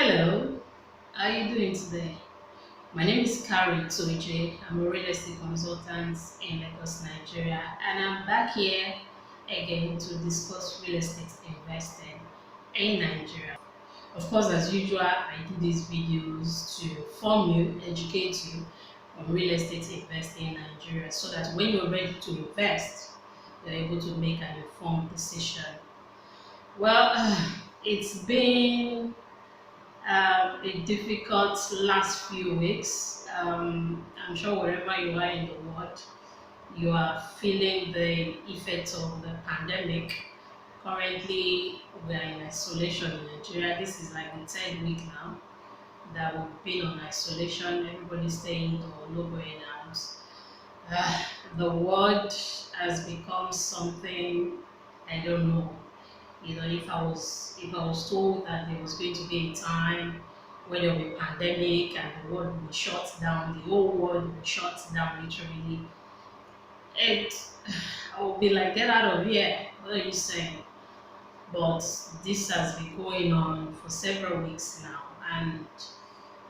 Hello, how are you doing today? My name is Kari Toije. I'm a real estate consultant in Lagos, Nigeria, and I'm back here again to discuss real estate investing in Nigeria. Of course, as usual, I do these videos to inform you, educate you on real estate investing in Nigeria so that when you're ready to invest, you're able to make an informed decision. Well, it's been a difficult last few weeks. I'm sure wherever you are in the world, you are feeling the effects of the pandemic. Currently, we are in isolation in Nigeria. This is like the third week now that we've been on isolation. Everybody's staying indoor, no going out. The world has become something I don't know. If I was told that there was going to be a time where there will be a pandemic and the world will be shut down, the whole world will be shut down literally, it I will be like, get out of here. What are you saying? But this has been going on for several weeks now, and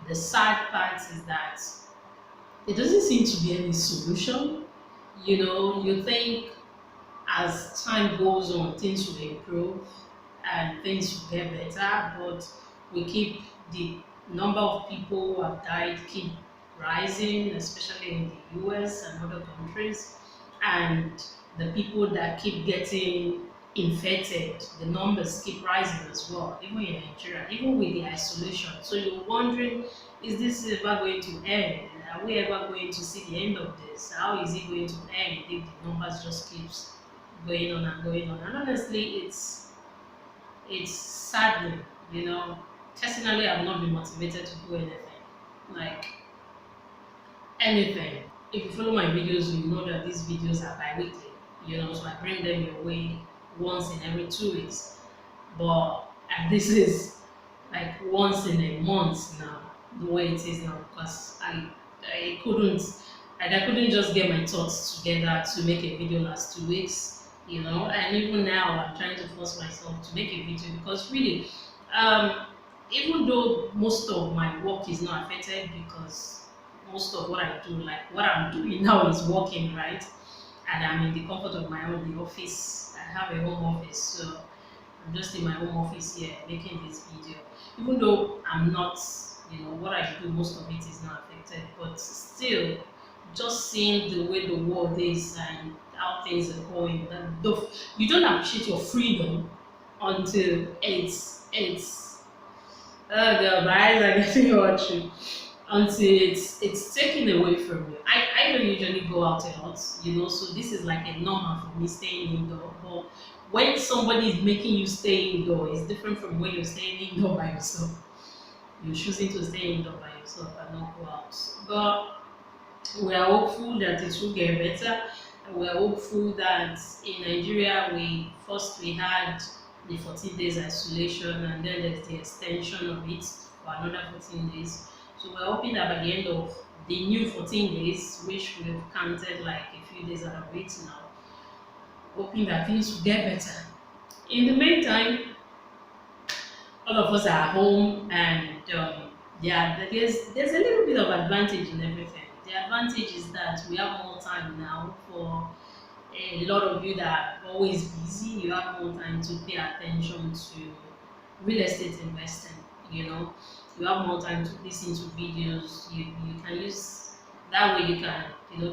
the sad part is that there doesn't seem to be any solution. You think as time goes on, things will improve and things will get better, but the number of people who have died keep rising, especially in the US and other countries, and the people that keep getting infected, the numbers keep rising as well, even in Nigeria, even with the isolation. So you're wondering, is this ever going to end? Are we ever going to see the end of this? How is it going to end if the numbers just keeps going on and going on? And honestly, it's saddening. Personally, I've not been motivated to do anything, like anything. If you follow my videos, you know that these videos are bi-weekly. So I bring them your way once in every 2 weeks. But and this is like once in a month now, the way it is now, because I couldn't I couldn't just get my thoughts together to make a video last 2 weeks, and even now I'm trying to force myself to make a video because really, even though most of my work is not affected because most of what I do, like what I'm doing now is working, right? And I'm in the comfort of my own, the office. I have a home office, so I'm just in my home office here making this video. Even though I'm not, what I do, most of it is not affected, but still, just seeing the way the world is and how things are going, you don't appreciate your freedom until it's the eyes are getting watching until it's taken away from you. I don't usually go out a lot, so this is like a normal for me staying indoor. But when somebody is making you stay indoor, it's different from when you're staying indoor by yourself. You're choosing to stay indoor by yourself and not go out. But we are hopeful that it will get better. We are hopeful that in Nigeria we had the 14 days isolation, and then there's the extension of it for another 14 days. So we're hoping that by the end of the new 14 days, which we've counted like a few days out of it now, hoping that things will get better. In the meantime, all of us are at home, and yeah, there's a little bit of advantage in everything. The advantage is that we have more time now. For a lot of you that are always busy, you have more time to pay attention to real estate investing. You have more time to listen to videos. You can use that way. You can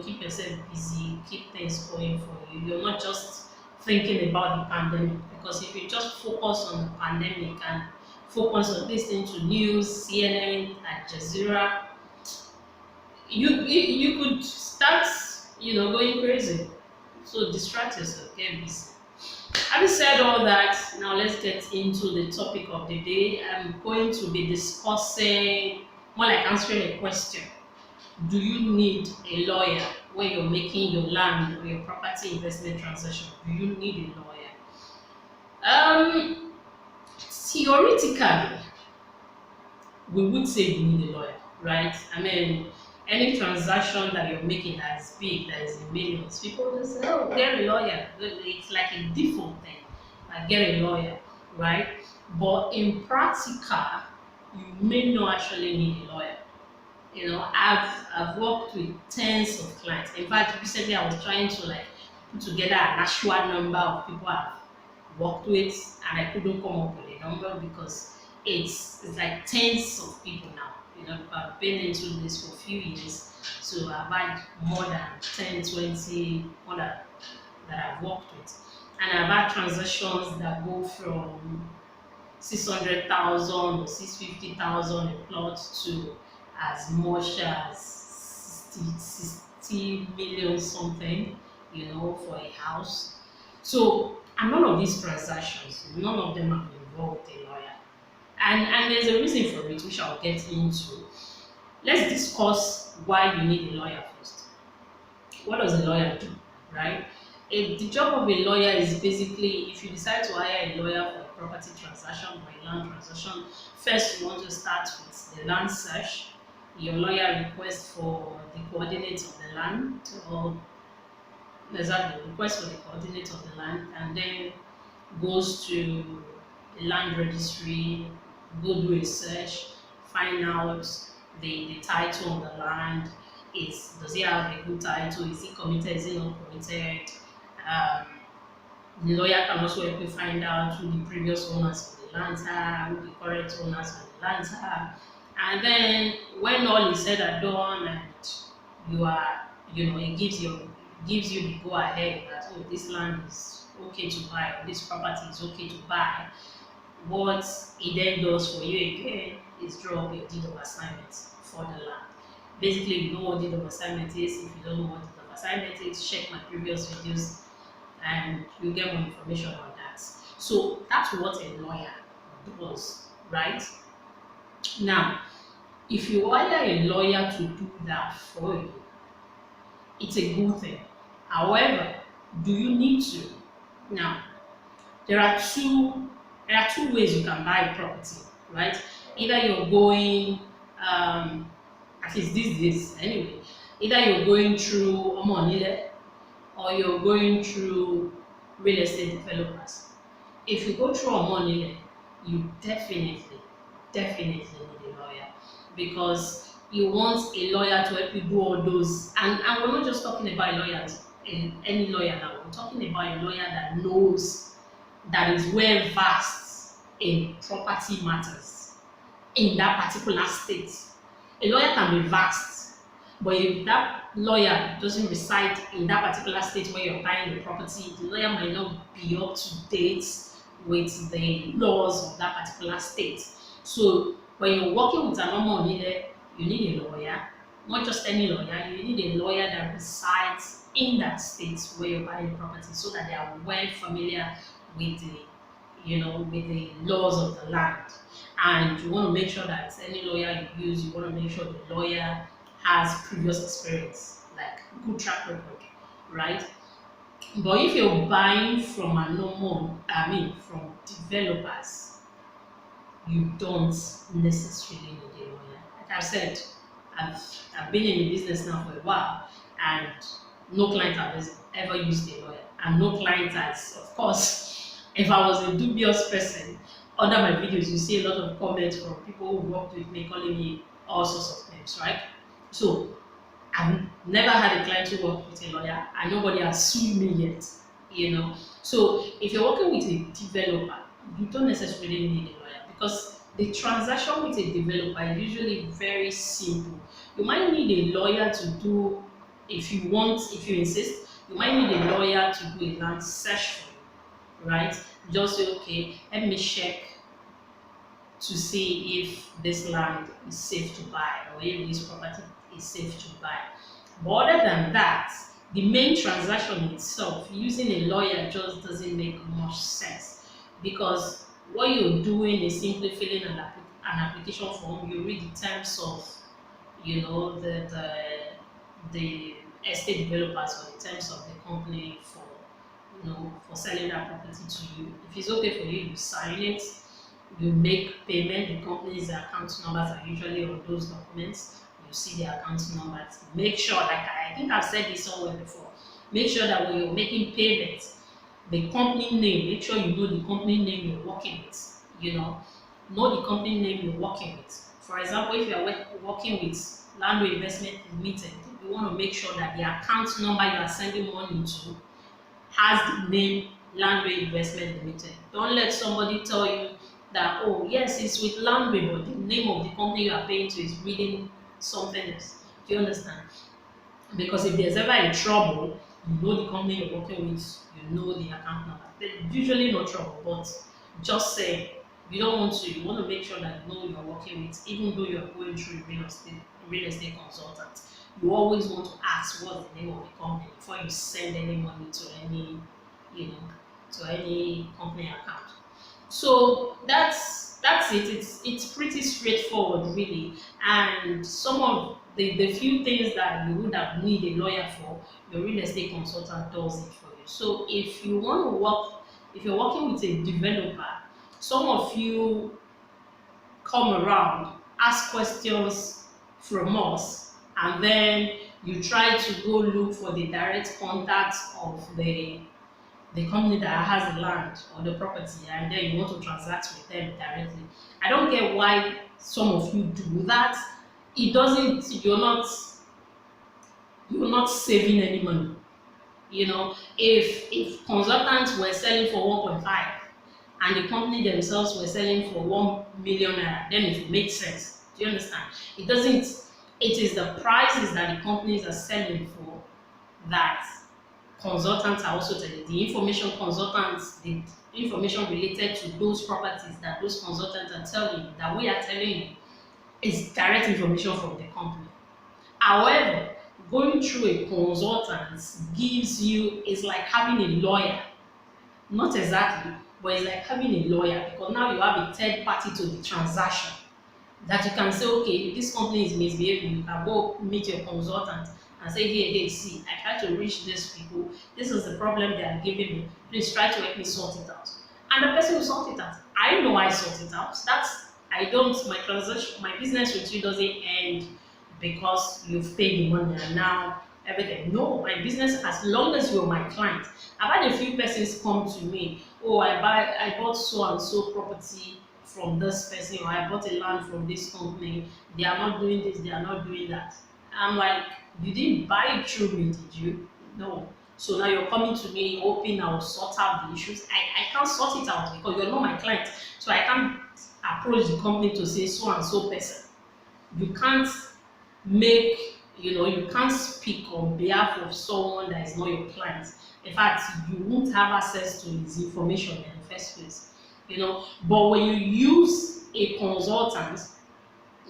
keep yourself busy, keep things going for you. You're not just thinking about the pandemic, because if you just focus on the pandemic and focus on listening to news, CNN, Al Jazeera, you could start going crazy. So distract yourself, get busy. Having said all that, now let's get into the topic of the day. I'm going to be discussing, more like answering a question. Do you need a lawyer when you're making your land or your property investment transaction? Do you need a lawyer? Theoretically, we would say you need a lawyer, right? I mean, any transaction that you're making that is big, that is in millions, people just say, oh, get a lawyer. It's like a default thing, like get a lawyer, right? But in practical, you may not actually need a lawyer. I've worked with tens of clients. In fact, recently I was trying to like put together an actual number of people I've worked with, and I couldn't come up with a number because it's like tens of people now. I've been into this for a few years, so I've had more than 10, 20 more that I've worked with, and I've had transactions that go from 600,000 or 650,000 a plot to as much as 60 million something, for a house. So, and none of these transactions, none of them have involved a lawyer. And there's a reason for it, which I'll get into. Let's discuss why you need a lawyer first. What does a lawyer do, right? The job of a lawyer is basically, if you decide to hire a lawyer for a property transaction or a land transaction, first you want to start with the land search. Your lawyer requests for the coordinates of the land, or exactly request for the coordinates of the land, and then goes to the land registry, go do a search, find out the title of the land. Does he have a good title? Is he committed? Is he not committed? Um, the lawyer can also help you find out who the previous owners of the land are, who the current owners of the land are. And then when all is said and done, and you are, it gives you the go ahead that, oh, this land is okay to buy, or this property is okay to buy. What it then does for you again is draw up your deed of assignment for the land. Basically, you know what deed of assignment is. If you don't know what deed of assignment is, check my previous videos and you'll get more information on that. So that's what a lawyer does, right? Now, if you hire a lawyer to do that for you, it's a good thing. However, do you need to? Now, there are two ways you can buy property, right? Either you're going, at least these days anyway, either you're going through Omonile or you're going through real estate developers. If you go through Omonile, you definitely need a lawyer, because you want a lawyer to help you do all those. And we're not just talking about a lawyer, any lawyer now. We're talking about a lawyer that knows, that is well versed in property matters in that particular state. A lawyer can be vast, but if that lawyer doesn't reside in that particular state where you're buying the property, the lawyer might not be up to date with the laws of that particular state. So when you're working with a normal leader, you need a lawyer, not just any lawyer. You need a lawyer that resides in that state where you're buying the property, so that they are well familiar with the laws of the land. And you want to make sure that any lawyer you use, you want to make sure the lawyer has previous experience, like good track record, right? But if you're buying from from developers, you don't necessarily need a lawyer. Like I said, I've been in the business now for a while, and no client has ever used a lawyer, and no client has, of course, if I was a dubious person, under my videos you see a lot of comments from people who worked with me calling me all sorts of names, right? So I've never had a client who worked with a lawyer, and nobody has sued me yet. So if you're working with a developer, you don't necessarily need a lawyer, because the transaction with a developer is usually very simple. You might need a lawyer to do, if you insist, you might need a lawyer to do a land search for you, right? Just say, okay, let me check to see if this land is safe to buy, or if this property is safe to buy. But other than that, the main transaction itself, using a lawyer just doesn't make much sense, because what you're doing is simply filling an application form. You read the terms of, the estate developers, or the terms of the company for selling that property to you. If it's okay for you, you sign it. You make payment. The company's account numbers are usually on those documents. You see the account numbers. Make sure, like I think I've said this somewhere before, make sure that when you're making payments, the company name, make sure you know the company name you're working with. know the company name you're working with. For example, if you are working with Landway Investment Limited, you want to make sure that the account number you are sending money to has the name Landway Investment Limited. Don't let somebody tell you that, oh, yes, it's with Landway, but the name of the company you are paying to is reading something else. Do you understand? Because if there's ever a trouble, you know the company you're working with, you know the account number. There's usually no trouble, but just say you don't want to, you want to make sure that you know you're working with, even though you're going through a real estate consultant. You always want to ask what's the name of the company before you send any money to any, to any company account. So that's it. It's pretty straightforward, really. And some of the few things that you would have need a lawyer for, your real estate consultant does it for you. So if you want to work, if you're working with a developer, some of you come around, ask questions from us, and then you try to go look for the direct contact of the company that has the land or the property, and then you want to transact with them directly. I don't get why some of you do that. It doesn't, you're not saving any money. If consultants were selling for 1.5 and the company themselves were selling for 1 million naira, then it would make sense. Do you understand? It doesn't, it is the prices that the companies are selling for that consultants are also telling. The information consultants, the information related to those properties that those consultants are telling you, that we are telling you, is direct information from the company. However, going through a consultant gives you, is like having a lawyer. Not exactly, but it's like having a lawyer, because now you have a third party to the transaction that you can say, okay, if this company is misbehaving, you can go meet your consultant and say, hey, see, I tried to reach these people. This is the problem they are giving me. Please try to help me sort it out. And the person will sort it out. I know I sort it out. My transaction, my business with you doesn't end because you've paid the money and now everything. No, my business, as long as you're my client. I've had a few persons come to me, oh, I bought so and so property from this person, or I bought a land from this company. They are not doing this, they are not doing that. I'm like, you didn't buy it through me, did you? No. So now you're coming to me hoping I'll sort out the issues. I can't sort it out because you're not my client. So I can't approach the company to say so and so person. You can't you can't speak on behalf of someone that is not your client. In fact, you won't have access to his information in the first place. But when you use a consultant,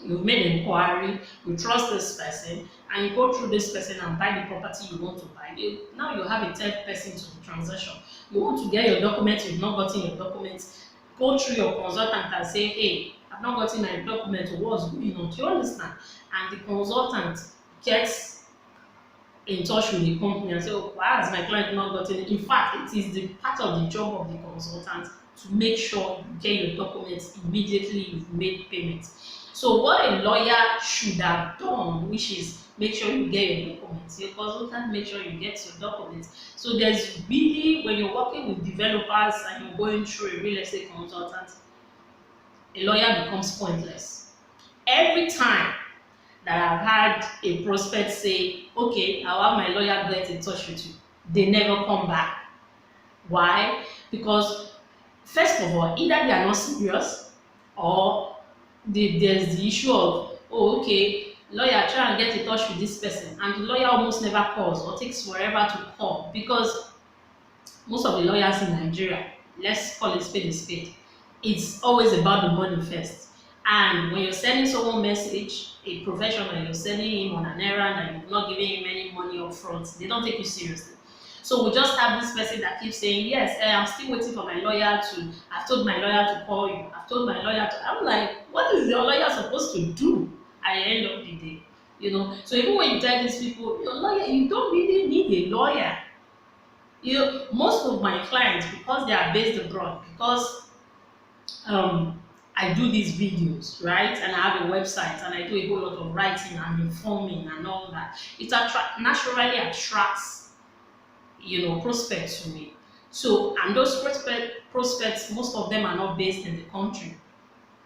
you've made an inquiry, you trust this person, and you go through this person and buy the property you want to buy. Now you have a third person to the transaction. You want to get your documents, you've not gotten your documents, go through your consultant and say, hey, I've not gotten my document, what's going on? Do you understand? And the consultant gets in touch with the company and say, oh, why has my client not gotten it? In fact, it is the part of the job of the consultant to make sure you get your documents immediately you've made payment. So what a lawyer should have done, which is make sure you get your documents. Your consultant make sure you get your documents. So there's really, when you're working with developers and you're going through a real estate consultant, a lawyer becomes pointless. Every time that I've had a prospect say, okay, I'll have my lawyer get in touch with you, they never come back. Why? Because first of all, either they are not serious, or there's the issue of, oh, okay, lawyer, try and get in touch with this person, and the lawyer almost never calls or takes forever to call, because most of the lawyers in Nigeria, let's call it spade a spade, it's always about the money first. And when you're sending someone a message, a professional, you're sending him on an errand and you're not giving him any money up front, they don't take you seriously. So we just have this person that keeps saying, yes, I'm still waiting for my lawyer I've told my lawyer to call you. I've told my lawyer to, I'm like, what is your lawyer supposed to do at the end of the day? So even when you tell these people, your lawyer, you don't really need a lawyer. Most of my clients, because they are based abroad, because I do these videos, right? And I have a website and I do a whole lot of writing and informing and all that. It naturally attracts, prospects to me. So, and those prospects, most of them are not based in the country.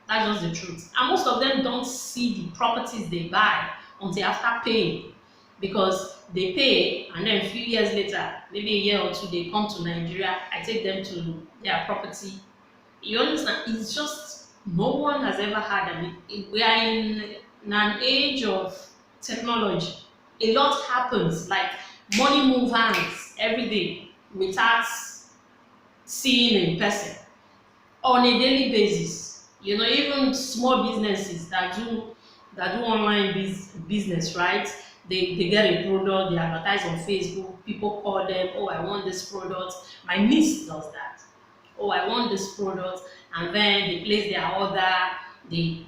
That's just the truth. And most of them don't see the properties they buy until after paying, because they pay and then a few years later, maybe a year or two, they come to Nigeria. I take them to their property. You understand? It's just no one has ever had we are in an age of technology. A lot happens, like money move hands every day without seeing in person on a daily basis. Even small businesses that do online business, right? They get a product, they advertise on Facebook, people call them, oh, I want this product. My niece does that. Oh, I want this product, and then they place their order, they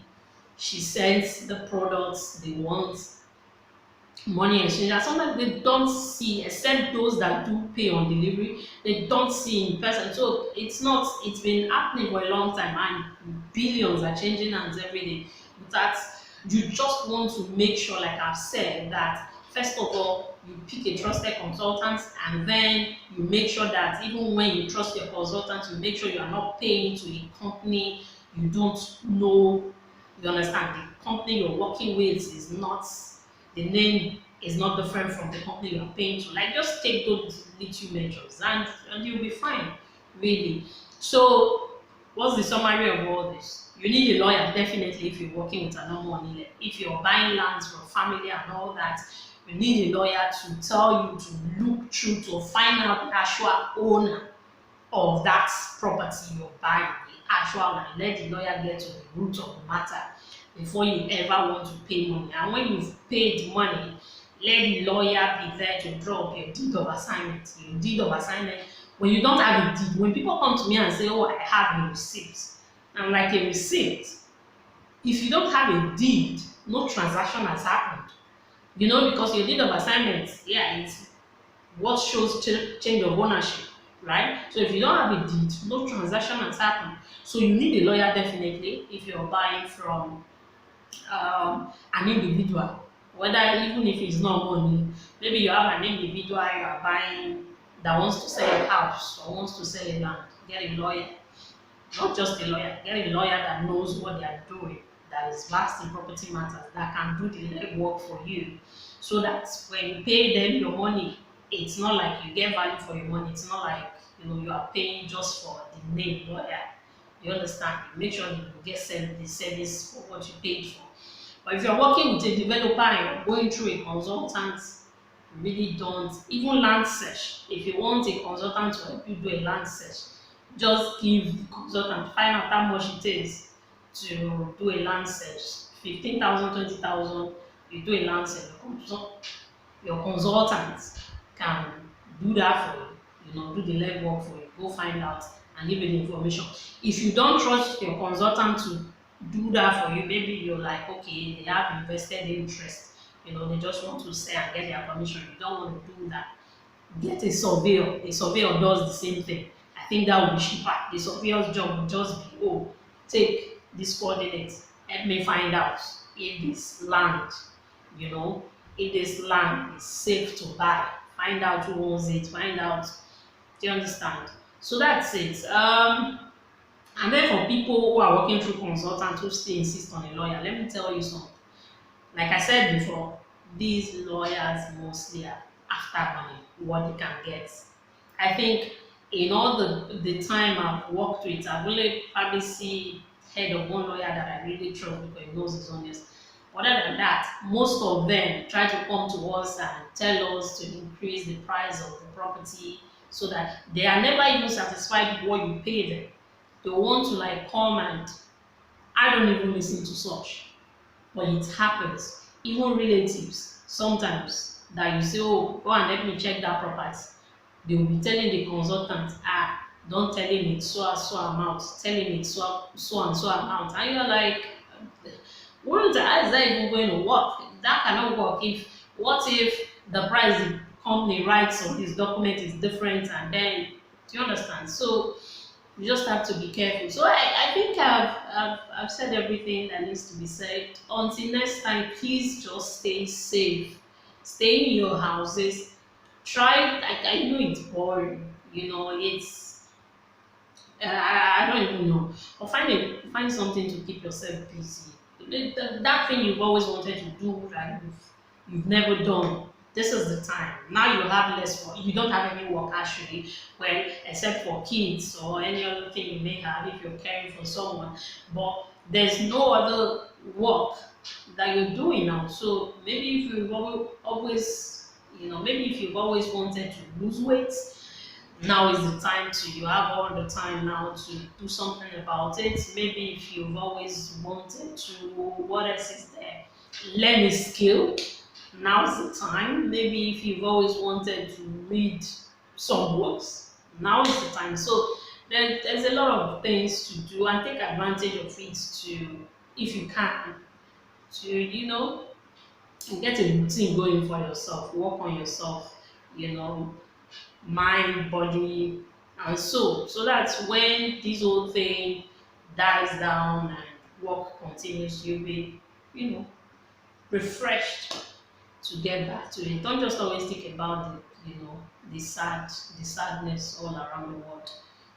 she sends the products they want, money exchange. And sometimes they don't see, except those that do pay on delivery, they don't see in person. So it's been happening for a long time, and billions are changing hands every day. That you just want to make sure, like I've said, that first of all you pick a trusted consultant, and then you make sure that even when you trust your consultant, you make sure you are not paying to a company you don't know. You understand? The company you're working with is not, the name is not different from the company you're paying to. Like, just take those little measures, and you'll be fine, really. So, what's the summary of all this? You need a lawyer, definitely, if you're working with a normal money. If you're buying lands from family and all that, you need a lawyer to tell you to look through, to find out the actual owner of that property you're buying, the actual owner. Let the lawyer get to the root of the matter before you ever want to pay money. And when you've paid money, let the lawyer be there to draw up your deed of assignment. Your deed of assignment, when you don't have a deed, when people come to me and say, oh, I have a receipt, I'm like, a receipt? If you don't have a deed, no transaction has happened. Because your deed of assignment, yeah, it's what shows change of ownership, right? So if you don't have a deed, no transaction has happened. So you need a lawyer, definitely, if you're buying from an individual, whether, even if it's not money. Maybe you have an individual you are buying that wants to sell a house or wants to sell a land. Get a lawyer, not just a lawyer. Get a lawyer that knows what they are doing, that is vast in property matters, that can do the legwork for you, so that when you pay them your money, it's not like you get value for your money. It's not like you are paying just for the name lawyer. You understand? You make sure you get the service for what you paid for. But if you're working with a developer and you're going through a consultant, really don't. Even land search. If you want a consultant to help you do a land search, just give the consultant, find out how much it is to do a land search. 15,000, 20,000, you do a land search. Your consultant can do that for you, do the legwork for you. Go find out and give you the information. If you don't trust your consultant to do that for you, maybe you're like, okay, they have invested interest, they just want to sell and get their commission. You don't want to do that. Get a surveyor. A surveyor does the same thing. I think that would be cheaper. The surveyor's job would just be, oh, take this coordinate, help me find out if this land, if this land is safe to buy. Find out who owns it, find out. Do you understand? So that's it. And then for people who are working through consultants who still insist on a lawyer, let me tell you something. Like I said before, these lawyers mostly are after money, what they can get. I think in all the time I've worked with, I've really probably seen head of one lawyer that I really trust because he knows his honest. Other than that, most of them try to come to us and tell us to increase the price of the property, so that they are never even satisfied with what you pay them. They want to come, and I don't even listen to such. But it happens. Even relatives, sometimes, that you say, oh, go and let me check that property. They will be telling the consultant, don't tell him it's so and so amount, tell him it's so and so amount. And you're like, how is that even going to work? That cannot work. What if the price the company writes on his document is different, and then, do you understand? So you just have to be careful. So I think I've said everything that needs to be said. Until next time, please just stay safe. Stay in your houses. Try, I know it's boring, it's I don't even know. Or find something to keep yourself busy. That thing you've always wanted to do that you've never done. This is the time. Now you have less work. You don't have any work actually, well, except for kids or any other thing you may have if you're caring for someone. But there's no other work that you're doing now. So maybe if you've always, maybe if you've always wanted to lose weight, now is the time to, you have all the time now to do something about it. Maybe if you've always wanted to, what else is there? Learn a skill, now's the time. Maybe if you've always wanted to read some books, now is the time. So there's a lot of things to do, and take advantage of it to, if you can, to, get a routine going for yourself, work on yourself, you know, mind, body, and soul. So that's when this whole thing dies down and work continues, you'll be, you know, refreshed to get back to it. Don't just always think about the sadness all around the world.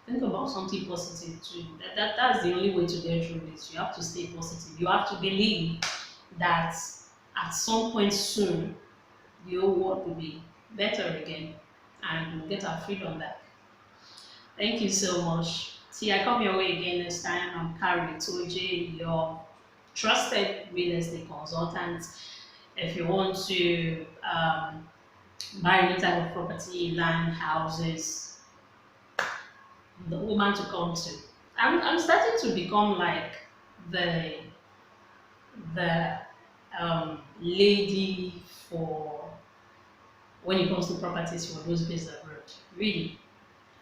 Think about something positive too. That's the only way to get through this. You have to stay positive. You have to believe that at some point soon the whole world will be better again and we'll get our freedom back. Thank you so much. See, I come your way again next time. I'm Carrie Toje, your trusted real estate consultant. If you want to buy any type of property, land, houses, the woman to come to. I'm starting to become like the lady for when it comes to properties for those based abroad. Really,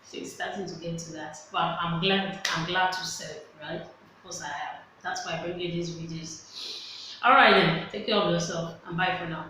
so it's starting to get to that. But I'm glad to serve, right? Of course I am. That's why I bring you these videos. All right then, take care of yourself and bye for now.